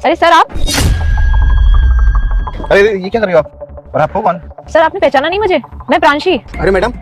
अरे सर आप, अरे ये क्या कर रही हो आप? और आपको कौन? सर आपने पहचाना नहीं मुझे? मैं प्रांशी। अरे मैडम,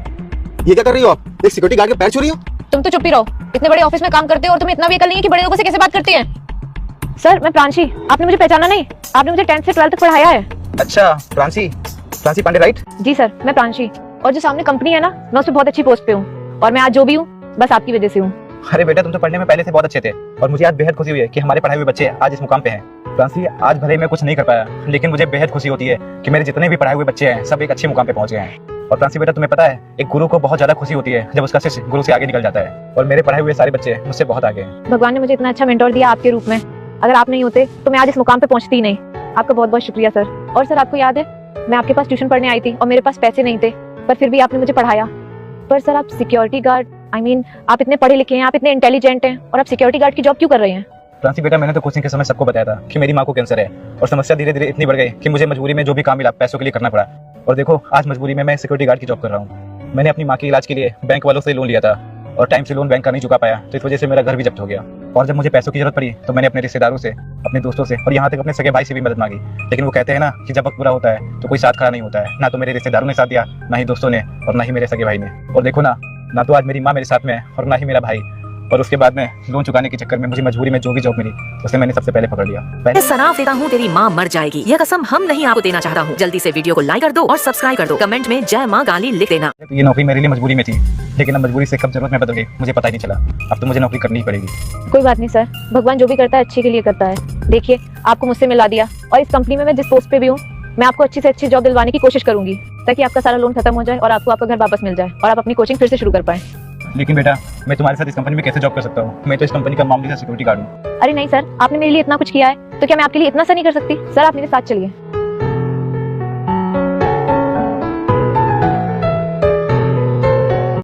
ये क्या कर रही हो आप? एक सिक्योरिटी गार्ड के पैर छू रही हो? तुम तो चुप ही रहो, इतने बड़े ऑफिस में काम करते हो और तुम्हें इतना भी अकल नहीं है कि बड़े लोगों से कैसे बात करती हैं। सर मैं प्रांशी, आपने मुझे पहचाना नहीं? आपने मुझे 10th से 12th तक पढ़ाया है। अच्छा प्रांशी पांडे राइट? जी सर मैं प्रांशी, और जो सामने कंपनी है ना, मैं उसमें बहुत अच्छी पोस्ट पे हूँ, और मैं आज जो भी हूँ बस आपकी वजह से हूँ। अरे बेटा तुम तो पढ़ने में पहले से बहुत अच्छे थे और मुझे आज बेहद खुशी हुई है कि हमारे पढ़ाए हुए बच्चे आज इस मुकाम पे हैं। प्रांशी आज भले ही मैं कुछ नहीं कर पाया, लेकिन मुझे बेहद खुशी होती है कि मेरे जितने भी पढ़ाए हुए बच्चे हैं सब एक अच्छे मुकाम पे पहुंच गए हैं। और प्रांशी बेटा तुम्हें पता है, एक गुरु को बहुत ज्यादा खुशी होती है जब उसका शिष्य गुरु से आगे निकल जाता है, और मेरे पढ़ाए हुए सारे बच्चे मुझसे बहुत आगे हैं। भगवान ने मुझे इतना अच्छा मेंटोर दिया आपके रूप में, अगर आप नहीं होते तो मैं आज इस मुकाम पे पहुंचती ही नहीं। आपका बहुत बहुत शुक्रिया सर। और सर आपको याद है, मैं आपके पास ट्यूशन पढ़ने आई थी और मेरे पास पैसे नहीं थे, पर फिर भी आपने मुझे पढ़ाया। पर सर आप सिक्योरिटी गार्ड, आप इतने पढ़े लिखे हैं, आप इतने इंटेलिजेंट हैं, और आप सिक्योरिटी गार्ड की जॉब क्यों कर रहे हैं? प्रांशी बेटा मैंने तो कोचिंग के समय सबको बताया था कि मेरी माँ को कैंसर है, और समस्या धीरे धीरे इतनी बढ़ गई कि मुझे मजबूरी में जो भी काम मिला पैसों के लिए करना पड़ा। और देखो आज मजबूरी में मैं सिक्योरिटी गार्ड की जॉब कर रहा हूँ। मैंने अपनी माँ के इलाज के लिए बैंक वालों से लोन लिया था, और टाइम से लोन बैंक का नहीं चुका पाया, तो इस वजह से मेरा घर भी जब्त हो गया। और जब मुझे पैसों की जरूरत पड़ी तो मैंने अपने रिश्तेदारों से, अपने दोस्तों से, और यहाँ तक अपने सगे भाई से भी मदद मांगी। लेकिन वो कहते हैं ना कि जब वक्त बुरा होता है तो कोई साथ खड़ा नहीं होता है। ना तो मेरे रिश्तेदारों ने साथ दिया, ना ही दोस्तों ने, और ना ही मेरे सगे भाई ने। और देखो ना तो आज मेरी माँ मेरे साथ में है और ना ही मेरा भाई। और उसके बाद में लोन चुकाने के चक्कर में मुझे मजबूरी में जो भी जॉब मिली उसे मैंने सबसे पहले पकड़ लिया। मैं सराफ देता हूँ तेरी माँ मर जाएगी, यह कसम हम नहीं आपको देना चाहता हूँ। जल्दी से वीडियो को लाइक कर दो और सब्सक्राइब कर दो, कमेंट में जय माँ गाली लिख देना। तो ये नौकरी मेरे लिए मजबूरी में थी, लेकिन अब मजबूरी से कब जरूरत में बदल गई मुझे पता ही नहीं चला। अब तो मुझे नौकरी करनी ही पड़ेगी। कोई बात नहीं सर, भगवान जो भी करता है अच्छे के लिए करता है। देखिए आपको मुझसे मिला दिया, और इस कंपनी में मैं जिस पोस्ट पे भी हूँ, मैं आपको अच्छी से अच्छी जॉब दिलवाने की कोशिश करूंगी, ताकि आपका सारा लोन खत्म हो जाए और आपको आपका घर वापस मिल जाए और आप अपनी कोचिंग फिर से शुरू कर पाए। लेकिन बेटा मैं तुम्हारे साथ इस कंपनी में कैसे जॉब कर सकता हूँ? मैं तो इस कंपनी का मामूली सा सिक्योरिटी गार्ड हूँ। अरे नहीं सर, आपने मेरे लिए इतना कुछ किया है तो क्या मैं आपके लिए इतना सा नहीं कर सकती? सर आप मेरे साथ चलिए।